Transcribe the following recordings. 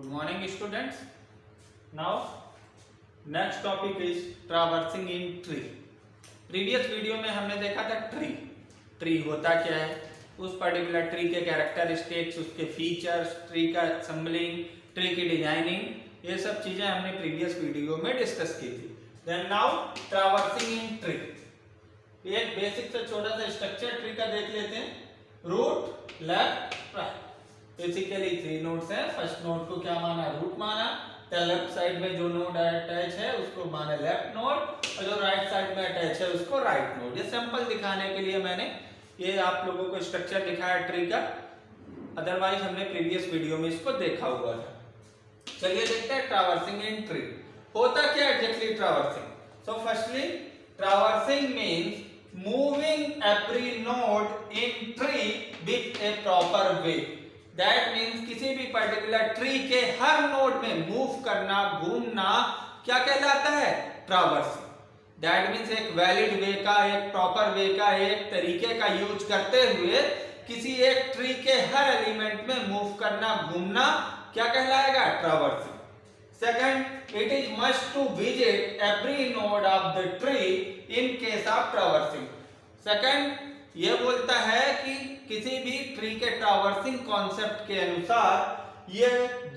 Good morning students. Now next topic is traversing in tree. Previous video में हमने देखा था ट्री होता क्या है, उस पर्टिकुलर ट्री के कैरेक्टरिस्टिक्स, उसके फीचर्स, ट्री का असेंबलिंग, ट्री की डिजाइनिंग, ये सब चीजें हमने प्रीवियस वीडियो में डिस्कस की थी. Then now traversing in tree. एक बेसिक से छोटा सा स्ट्रक्चर ट्री का देख लेते हैं. Root, left, right. Basically 3 nodes हैं. फर्स्ट नोड को क्या माना, रूट माना. लेफ्ट साइड में जो नोड अटैच है उसको माने लेफ्ट नोड, और जो राइट साइड में अटैच है उसको राइट नोड. ये सिंपल दिखाने के लिए मैंने ये आप लोगों को स्ट्रक्चर दिखाया ट्री का. अदरवाइज हमने प्रीवियस वीडियो में इसको देखा हुआ था. चलिए देखते हैं ट्रावर्सिंग इन ट्री. होता क्या exactly traversing. So firstly traversing means moving every node in tree with A proper way. That means किसी भी पर्टिकुलर ट्री के हर नोड में मूव करना, घूमना क्या कहलाता है, ट्रावर्सिंग. दैट मीन्स एक वैलिड वे का, एक प्रॉपर वे का, एक तरीके का यूज करते हुए किसी एक ट्री के हर एलिमेंट में मूव करना, घूमना क्या कहलाएगा, traversing. Second, it is must to visit every node of the tree in case of traversing. Second, ये बोलता है कि किसी भी ट्री के ट्रावर्सिंग कॉन्सेप्ट के अनुसार ये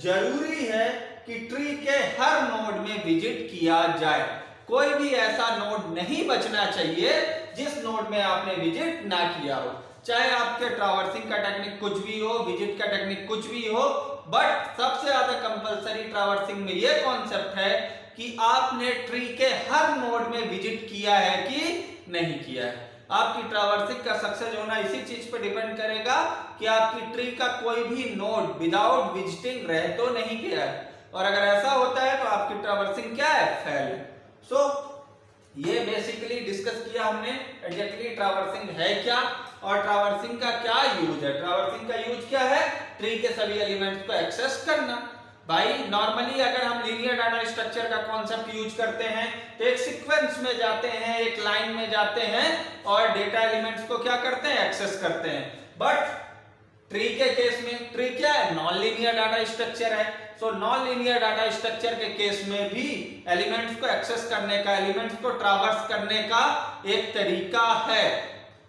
जरूरी है कि ट्री के हर नोड में विजिट किया जाए. कोई भी ऐसा नोड नहीं बचना चाहिए जिस नोड में आपने विजिट ना किया हो. चाहे आपके ट्रावर्सिंग का टेक्निक कुछ भी हो, विजिट का टेक्निक कुछ भी हो, बट सबसे ज्यादा कंपलसरी ट्रावर्सिंग में ये कॉन्सेप्ट है कि आपने ट्री के हर नोड में विजिट किया है कि नहीं किया है. आपकी ट्रावर्सिंग का सक्सेस होना इसी चीज पर डिपेंड करेगा कि आपकी ट्री का कोई भी नोड विदाउट विजिटिंग रह तो नहीं गया है, और अगर ऐसा होता है तो आपकी ट्रावर्सिंग क्या है, फेल है. सो ये बेसिकली डिस्कस किया हमने एग्जैक्टली ट्रावर्सिंग है क्या और ट्रावर्सिंग का क्या यूज है. ट्रावर्सिंग का यूज क्या है, ट्री के सभी एलिमेंट्स को एक्सेस करना. भाई नॉर्मली अगर हम लीनियर डाटा स्ट्रक्चर का कॉन्सेप्ट यूज करते हैं तो एक सीक्वेंस में जाते हैं, एक लाइन में जाते हैं और डेटा एलिमेंट्स को क्या करते हैं, एक्सेस करते हैं. बट ट्री के केस में, ट्री क्या है, नॉन लीनियर डाटा स्ट्रक्चर है. So non linear data structure के केस में भी एलिमेंट्स को एक्सेस करने का, एलिमेंट्स को ट्रावर्स करने का एक तरीका है.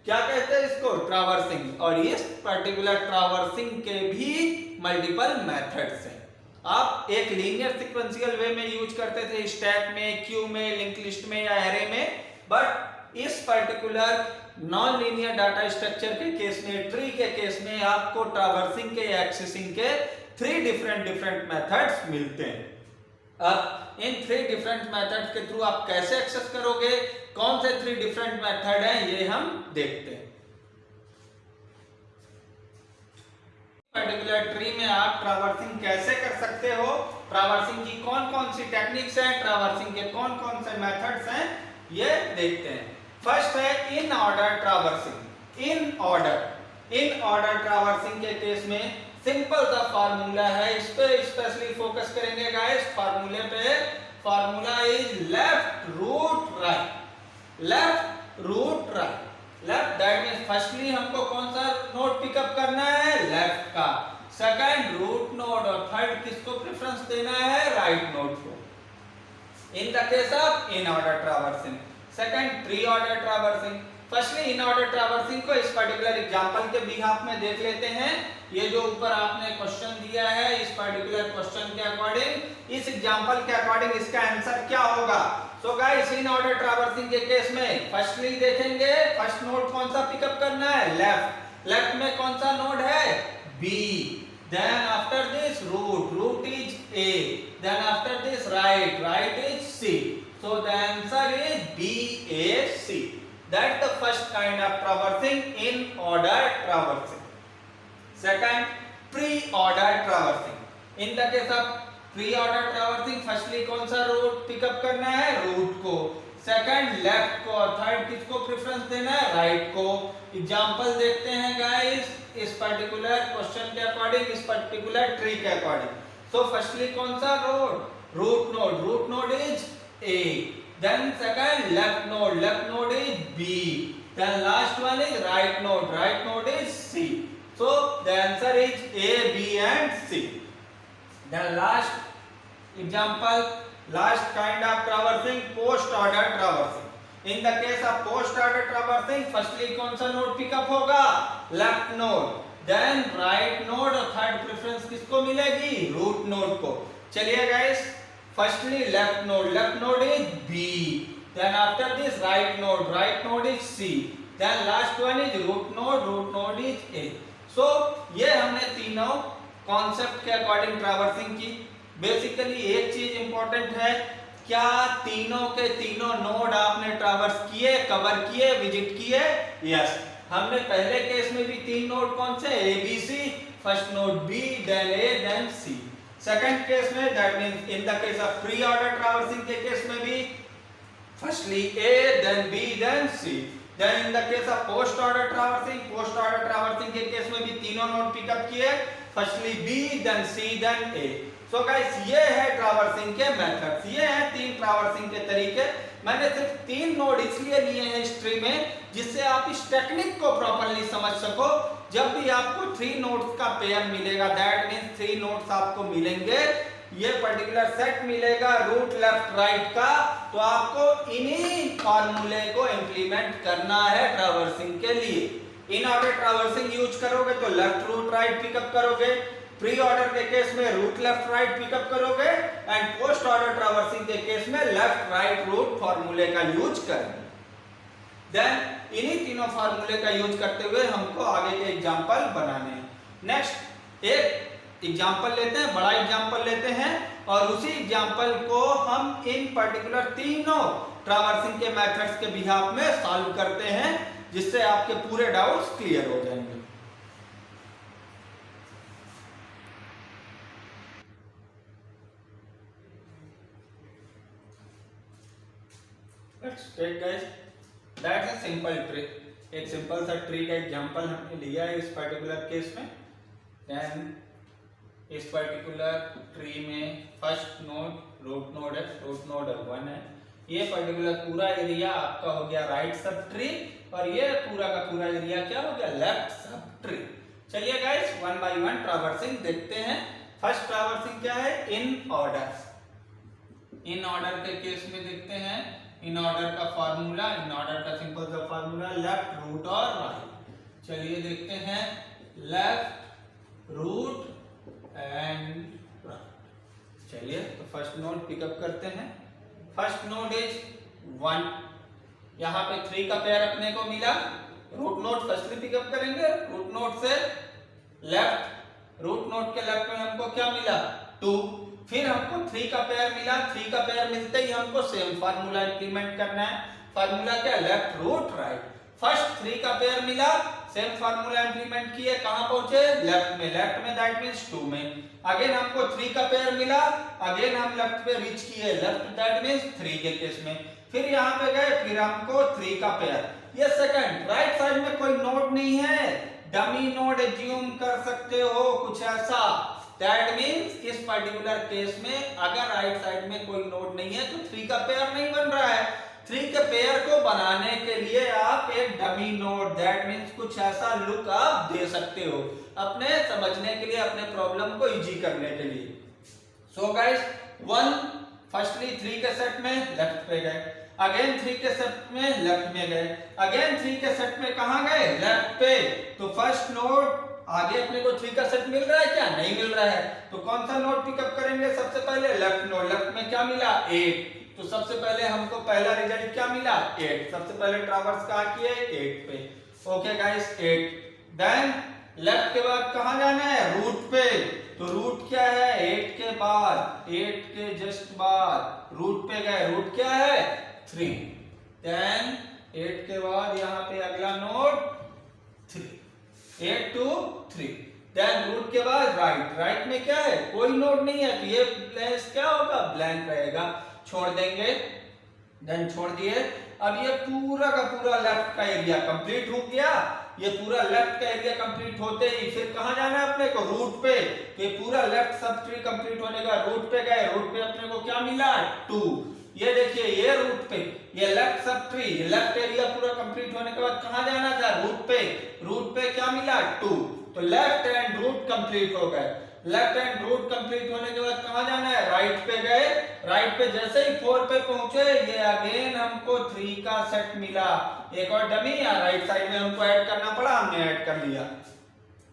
क्या कहते हैं इसको, ट्रावर्सिंग. और इस पर्टिकुलर ट्रावर्सिंग के भी मल्टीपल मेथड्स हैं. आप एक लीनियर सीक्वेंशियल वे में यूज करते थे, स्टैक में, क्यू में, लिंक लिस्ट में या एरे में. बट इस particular non linear data structure के केस में, ट्री के केस में आपको ट्रावर्सिंग के या एक्सेसिंग के 3 डिफरेंट मेथड्स मिलते हैं. अब इन 3 डिफरेंट मेथड्स के थ्रू आप कैसे एक्सेस करोगे, कौन से 3 डिफरेंट मेथड हैं, ये हम देखते हैं. पर्टिकुलर ट्री में आप ट्रावर्सिंग कैसे कर सकते हो, ट्रावर्सिंग की कौन कौन सी टेक्निक्स हैं, ट्रावर्सिंग के कौन कौन से मेथड्स हैं, ये देखते हैं. फर्स्ट है in order traversing. In order traversing के केस में सिंपल सा फार्मूला है, इस पे स्पेशली फोकस करेंगे गाइस. फार्मूले पे, formula is left root right. Left root right. Left that means firstly हमको कौन सा नोड पिकअप करना है, लेफ्ट का. सेकंड रूट नोड, और थर्ड किसको प्रेफरेंस देना है, राइट नोड को. In the case of in order traversing. Second pre order traversing. Firstly in order traversing को इस पर्टिकुलर एग्जांपल के बिहाफ में देख लेते हैं. ये जो ऊपर आपने क्वेश्चन दिया है, इस पर्टिकुलर क्वेश्चन के अकॉर्डिंग, इस एग्जांपल के अकॉर्डिंग इसका आंसर क्या होगा. So guys in order traversing के केस में फर्स्टली देखेंगे फर्स्ट नोड कौन सा पिकअप करना है, लेफ्ट. लेफ्ट में कौन सा नोड है, B. Then after this root is A. Then after this right is C. So the answer is B A C. That's the first kind of traversing in order traversing. Second, pre-order traversing. In the case of pre-order traversing, firstly कौन सा root pickup करना है, root को. Second left को, और third किसको preference देना है, राइट को. एग्जांपल देखते हैं गाइस इस पर्टिकुलर क्वेश्चन के अकॉर्डिंग, इस पर्टिकुलर ट्री के अकॉर्डिंग. सो फर्स्टली कौन सा root node is A. Then second left node is B. Then last one is right node is C. So the answer is A, B and C. Then last example, last kind of traversing, post order traversing. In the case of post order traversing, firstly कौन सा node pick up होगा? Left node, then right node और third preference किसको मिलेगी? Root node को. चलिए guys, firstly left node is B, then after this right node is C, then last one is root node is A. So ये हमने तीनों concept के according traversing की. बेसिकली एक चीज इंपॉर्टेंट है, क्या तीनों के तीनों नोड आपने ट्रैवर्स किए, कवर किए, विजिट किए? यस. हमने पहले केस में भी तीन नोड कौन से? A B C. First node B, then A, then C. Second case में, that means in the case of pre order traversing के केस में भी firstly A, then B, then C. Then in the case of post order traversing के case में भी तीनों node pickup किए, firstly B, then C, then A. So guys, ये है ट्रैवर्सिंग के मेथड्स, ये हैं तीन ट्रैवर्सिंग के तरीके. मैंने सिर्फ तीन नोड इसलिए लिए हैं हिस्ट्री में जिससे आप इस टेक्निक को प्रॉपर्ली समझ सको. जब भी आपको 3 नोड्स का पेयर मिलेगा, दैट मींस 3 नोड्स आपको मिलेंगे, ये पर्टिकुलर सेट मिलेगा रूट लेफ्ट राइट का, तो आपको इन्हीं फॉर्मूले को इंप्लीमेंट करना है ट्रैवर्सिंग के लिए. इन ऑर्डर ट्रैवर्सिंग यूज करोगे तो लेफ्ट रूट राइट पिकअप करोगे, प्री ऑर्डर के केस में रूट लेफ्ट राइट पिकअप करोगे, एंड पोस्ट ऑर्डर ट्रैवर्सिंग के केस में लेफ्ट राइट रूट फॉर्मूले का यूज करेंगे. देन इन्हीं तीनों फॉर्मूले का यूज करते हुए हमको आगे के एग्जांपल बनाने हैं. नेक्स्ट एक एग्जांपल लेते हैं, बड़ा एग्जांपल लेते हैं, और उसी एग्जांपल को हम इन पर्टिकुलर तीनों ट्रैवर्सिंग के मेथड्स के बिहाफ में सॉल्व करते हैं, जिससे आपके पूरे डाउट्स क्लियर हो जाएंगे. Let's take guys, that's a simple tree. एक सिंपल सा ट्री का एग्जांपल हमने लिया है इस पर्टिकुलर केस में. देन इस पर्टिकुलर ट्री में फर्स्ट नोड रूट नोड है, रूट नोड 1 है. ये पर्टिकुलर पूरा एरिया आपका हो गया राइट सब ट्री, और ये पूरा का पूरा एरिया क्या हो गया? Left sub tree. चलिए guys, one by one traversing देखते हैं. फर्स्ट ट्रैवर्सिंग क्या है? In order. इन ऑर्डर के केस में देखते हैं इन ऑर्डर का फार्मूला, इन ऑर्डर का सिंपल सा फार्मूला लेफ्ट रूट और राइट. चलिए देखते हैं लेफ्ट रूट एंड राइट. चलिए तो फर्स्ट नोड पिकअप करते हैं. फर्स्ट नोड इज 1, यहाँ पे 3 का पेयर अपने को मिला. रूट नोड फर्स्टली पिकअप करेंगे, रूट नोड से लेफ्ट, रूट नोड के लेफ्ट में हमको क्या मिला? 2. फिर हमको 3 का पेयर मिला. 3 का पेयर मिलते ही हमको सेम फार्मूला इंप्लीमेंट करना है. फार्मूला क्या? Left root right. फर्स्ट 3 का पेयर मिला, सेम फार्मूला इंप्लीमेंट किए, कहां पहुंचे? लेफ्ट में दैट मींस 2 में. अगेन हमको 3 का पेयर मिला, अगेन हम लेफ्ट पे रीच किए, लेफ्ट दैट मींस 3 के केस में. फिर यहां पे गए, फिर हमको 3 का पेयर. ये सेकंड राइट साइड में कोई नोड नहीं है, डमी नोड एज्यूम कर सकते हो कुछ ऐसा. दैट मींस इस पर्टिकुलर केस में अगर राइट साइड में कोई नोड नहीं है तो 3 का पेयर नहीं बन रहा है. 3 के पेयर को बनाने के लिए आप एक डमी नोड, दैट मींस कुछ ऐसा लुक आप दे सकते हो अपने समझने के लिए, अपने प्रॉब्लम को इजी करने के लिए. सो गाइस, 1 फर्स्टली 3 के सेट में लेफ्ट पे गए, अगेन 3 के सेट में लेफ्ट में गए, अगेन 3 के सेट में कहां गए? लेफ्ट पे. तो फर्स्ट नोड आगे अपने को 3 का सेट मिल रहा है क्या? नहीं मिल रहा है. तो कौन सा नोड पिकअप करेंगे? सबसे पहले लेफ्ट नोड. लेफ्ट में क्या मिला? 8. तो सबसे पहले हमको पहला रिजल्ट क्या मिला? 8. सबसे पहले ट्रैवर्स कहां किए? 8 पे. Okay guys, 8. देन लेफ्ट के बाद कहां जाना है? रूट पे. तो रूट क्या है? 8 के बाद, 8 के जस्ट बाद रूट पे गए. रूट क्या है? 3. देन 8 के बाद यहां पे अगला नोड 3, 8 to 3. देन रूट के बाद राइट. राइट में क्या है? कोई नोड नहीं है, तो ये प्लेस क्या होगा? ब्लैंक रहेगा, छोड़ देंगे. देन छोड़ दिए. अब ये पूरा का पूरा लेफ्ट का एरिया कंप्लीट हो गया. ये पूरा लेफ्ट का एरिया कंप्लीट होते ही फिर कहां जाना है अपने को? रूट पे. तो ये पूरा लेफ्ट सब ट्री कंप्लीट होने का रूट पे गए. रूट पे अपने को क्या मिला? 2. ये देखिए, ये रूट पे, ये left sub tree, left area पूरा कंप्लीट होने के बाद कहां जाना था? रूट पे. रूट पे क्या मिला? 2. तो लेफ्ट एंड रूट कंप्लीट हो गए. लेफ्ट हैंड रूट कंप्लीट होने के बाद कहां जाना है, राइट पे गए, राइट पे जैसे ही 4 पे पहुंचे ये अगेन हमको 3 का सेट मिला, एक और डमी या राइट साइड में हमको ऐड करना पड़ा, हमने ऐड कर लिया।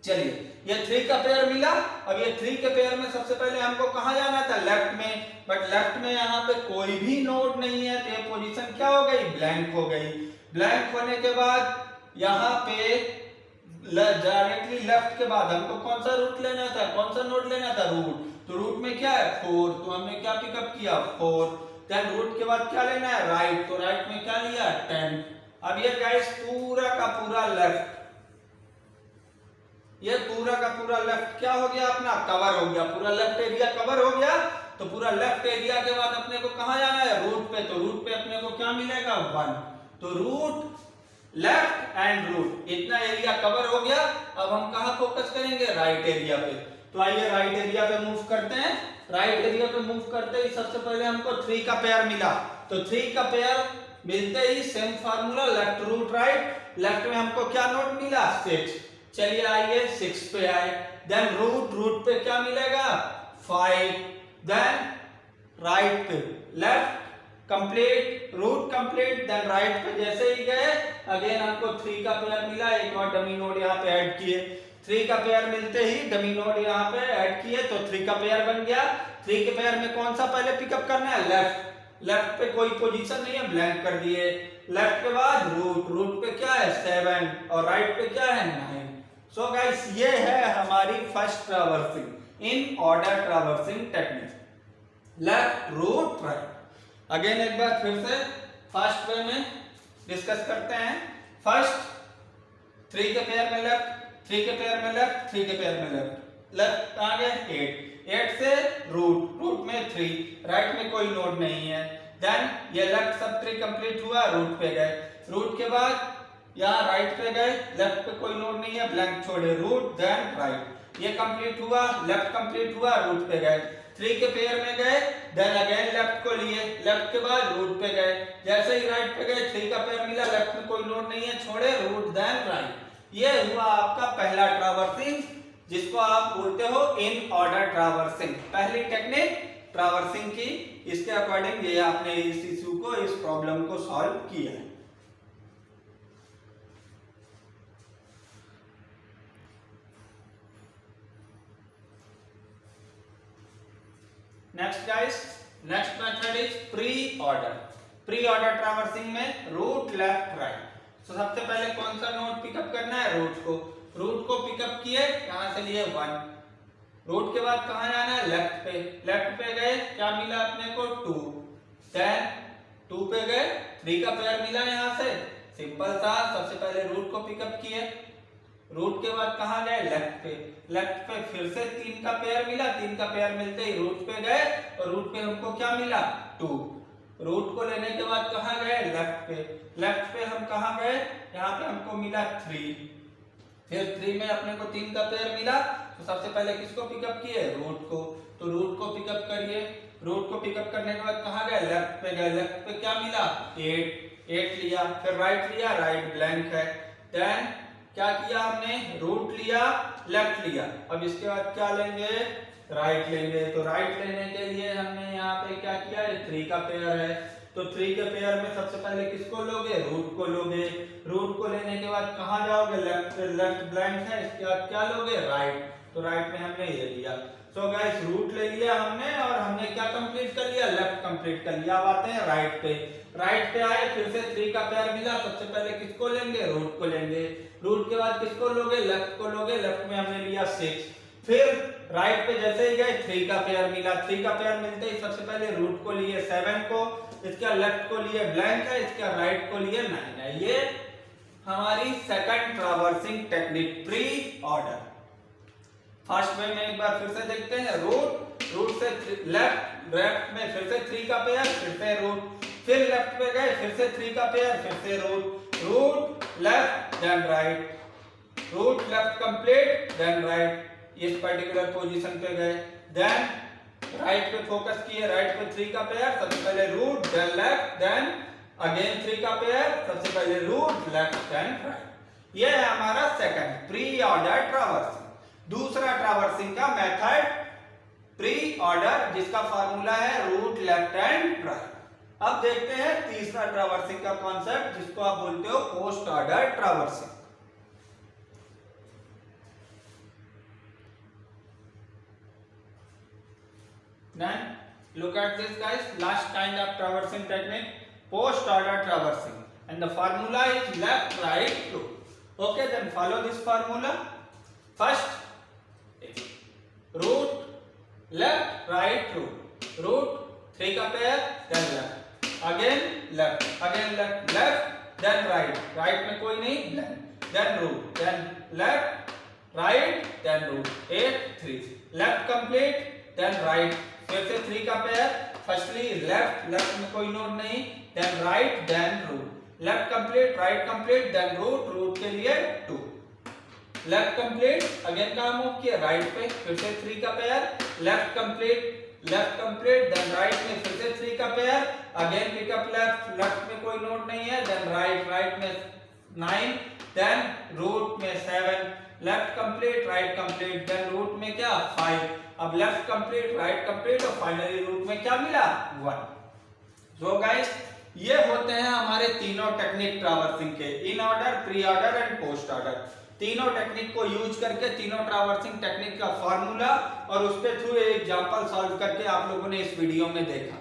चलिए ये 3 का पेयर मिला। अब ये 3 के पेयर में सबसे पहले हमको कहां जाना था, लेफ्ट में, बट लेफ्ट में यहाँ पे कोई भी नोड नहीं है तो ये पोजीशन क्या हो गई, ब्लैंक हो गई। ब्लैंक होने के बाद यहाँ पे डायरेक्टली लेफ्ट के बाद हमको कौन सा रूट लेना था, कौन सा नोड लेना था, रूट। तो रूट में क्या है 4, तो हमने क्या पिकअप किया 4। देन रूट के बाद क्या लेना है, राइट, तो राइट में क्या लिया 10। अब ये गाइस पूरा का पूरा लेफ्ट, ये पूरा का पूरा लेफ्ट क्या हो गया अपना, कवर हो गया, पूरा लेफ्ट एरिया कवर हो गया। तो पूरा लेफ्ट एरिया के बाद अपने को कहां जाना है, रूट पे, तो रूट पे अपने को क्या मिलेगा 1। तो रूट लेफ्ट एंड रूट इतना एरिया कवर हो गया। अब हम कहां फोकस करेंगे, राइट एरिया पे। तो आइए राइट एरिया पे मूव करते हैं। राइट एरिया पे मूव करते ही सबसे पहले हमको 3 का पेयर मिला, तो 3 का पेयर मिलते ही same formula, left root right. Left में हमको क्या नोट मिला 6। चलिए आइए 6 पे आए। देन रूट, रूट पे क्या मिलेगा 5। देन राइट पे left complete, root complete, then right पे जैसे ही गए अगेन हमको 3 का पेयर मिला, एक और डमी नोड यहाँ पे ऐड किए। 3 का पेयर मिलते ही डमी नोड यहाँ पे ऐड किए तो 3 का पेयर बन गया। 3 के पेयर में कौन सा पहले पिकअप करना है, लेफ्ट। लेफ्ट पे कोई पोजीशन नहीं है, ब्लैंक कर दिए। लेफ्ट के बाद रूट, रूट पे क्या है 7 और राइट पे क्या है 9। सो गाइस ये है हमारी first traversing in order traversing technique, left root right. Again एक बार फिर से फर्स्ट वे में डिस्कस करते हैं। फर्स्ट 3 के पेयर में लेफ्ट, 3 के पेयर में लेफ्ट, 3 के पेयर में लेफ्ट, लेफ्ट आ गए 8 से रूट, रूट में 3, राइट में कोई नोड नहीं है। देन ये लेफ्ट सब 3 कंप्लीट हुआ, रूट पे गए, रूट के बाद यहाँ राइट पे गए, लेफ्ट पे कोई नोड नहीं है, ब्लैंक छोड़े, रूट देन राइट, ये कंप्लीट हुआ, लेफ्ट कंप्लीट हुआ, रूट पे गए। 3 के पेयर में गए, देन अगेन लेफ्ट को लिए, लेफ्ट के बाद रूट पे गए, जैसे ही राइट पे गए 3 का पेयर मिला, लेफ्ट में कोई नोड नहीं है, छोड़े, रूट देन राइट। ये हुआ आपका पहला ट्रैवर्सिंग, जिसको आप बोलते हो इन ऑर्डर ट्रैवर्सिंग। पहली टेक्निक ट्रैवर्सिंग की, इसके अकॉर्डिंग ये आपने इस इशू को, इस प्रॉब्लम को सॉल्व किया है। Next guys, next method is pre order. Pre order traversing में रूट लेफ्ट राइट। तो सबसे पहले कौन सा नोड पिकअप करना है, रूट को। रूट को पिकअप किए, यहां से लिए 1। रूट के बाद कहां जाना है, लेफ्ट पे। लेफ्ट पे गए, क्या मिला अपने को 2। देन 2 पे गए, 3 का पेयर मिला यहां से, सिंपल सा, सबसे पहले रूट को पिकअप किए। रूट के बाद कहां गए, लेफ्ट पे। लेफ्ट पे फिर से 3 का पेयर मिला, 3 का पेयर मिलते ही रूट पे गए और रूट पे हमको क्या मिला 2। रूट को लेने के बाद कहां गए, लेफ्ट पे। लेफ्ट पे हम कहां गए, यहाँ पे हमको मिला 3। फिर 3 में अपने को 3 का पेयर मिला, तो सबसे पहले किसको पिकअप किए, रूट को। तो रूट को पिकअप करिए। रूट को पिकअप करने के बाद कहां गए, लेफ्ट पे गए। लेफ्ट पे क्या मिला 8 लिया, फिर राइट लिया, राइट ब्लैंक है। देन क्या किया हमने, रूट लिया, लेफ्ट लिया। अब इसके बाद क्या लेंगे, राइट लेंगे। तो राइट लेने के लिए हमने यहाँ पे क्या किया, 3 का पेयर है, तो 3 के पेयर में सबसे पहले किसको लोगे, रूट को लोगे। रूट को लेने के बाद कहाँ जाओगे, लेफ्ट। लेफ्ट ब्लैंक है, इसके बाद क्या लोगे, राइट। तो राइट में हमने ये लिया। सो गाइस रूट ले लिया हमने और हमने क्या कंप्लीट कर लिया, लेफ्ट कंप्लीट कर लिया। अब आते हैं राइट पे। राइट पे आए, फिर से 3 का पेयर मिला, सबसे पहले किसको लेंगे, रूट को लेंगे। रूट के बाद किसको लोगे, लेफ्ट को लोगे। लेफ्ट में हमने लिया 6। फिर राइट पे जैसे ही गए 3 का पेयर मिला, 3 का पेयर मिलते ही सबसे पहले रूट को लिए 7 को, इसका लेफ्ट को लिए ब्लैंक है, इसका राइट को लिए 9 है। ये हमारी second traversing technique, pre order. First में एक बार फिर से देखते हैं, रूट, रूट से लेफ्ट, लेफ्ट में फिर से 3 का पेयर, फिर से रूट, फिर लेफ्ट पे गए, फिर से 3 का पेयर, फिर से root, root left then right, root left complete then right, इस पर्टिकुलर पोजीशन पे गए। देन राइट पे फोकस किए, राइट पे 3 का पेयर, सबसे पहले root then left, then again 3 का पेयर, सबसे पहले रूट लेफ्ट देन राइट। ये है हमारा सेकंड प्री ऑर्डर ट्रैवर्सिंग। दूसरा ट्रैवर्सिंग का मेथड प्री ऑर्डर, जिसका फार्मूला है रूट लेफ्ट एंड राइट। अब देखते हैं तीसरा ट्रैवर्सिंग का कॉन्सेप्ट, जिसको आप बोलते हो post order traversing. Then look at this guys, last kind of traversing technique, post order traversing, and the formula is left right through. Okay, then follow this formula. First root left right through, root 3 का pair, then left, again left, again left, left then right, right में कोई नहीं, blank, then root, then left right, then root, 8 3, left complete, then right, फिर से 3 का pair, firstly left, left में कोई node नहीं, then right, then root, left complete, right complete, then root, root के लिए 2, लेफ्ट कंप्लीट, अगेन कहां move किया, राइट पे, फिर से 3 का pair, left complete, then right में फिर से 3 का pair, again pick up left, left में कोई नोट नहीं है, देन राइट, राइट में 9, देन रूट में 7, left complete, right complete, then root में क्या 5, अब लेफ्ट कंप्लीट, राइट कंप्लीट और फाइनली रूट में क्या मिला 1। सो गाइस, ये होते हैं हमारे तीनों टेक्निक ट्रैवर्सिंग के, in order, pre order and post order. तीनों टेक्निक को यूज करके तीनों ट्रैवर्सिंग टेक्निक का फार्मूला और उसके थ्रू एग्जांपल सॉल्व करके आप लोगों ने इस वीडियो में देखा।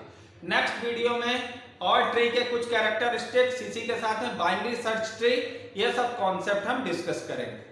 नेक्स्ट वीडियो में और ट्री के कुछ कैरेक्टरिस्टिक्स, इसी के साथ में बाइनरी सर्च ट्री, ये सब कॉन्सेप्ट हम डिस्कस करेंगे।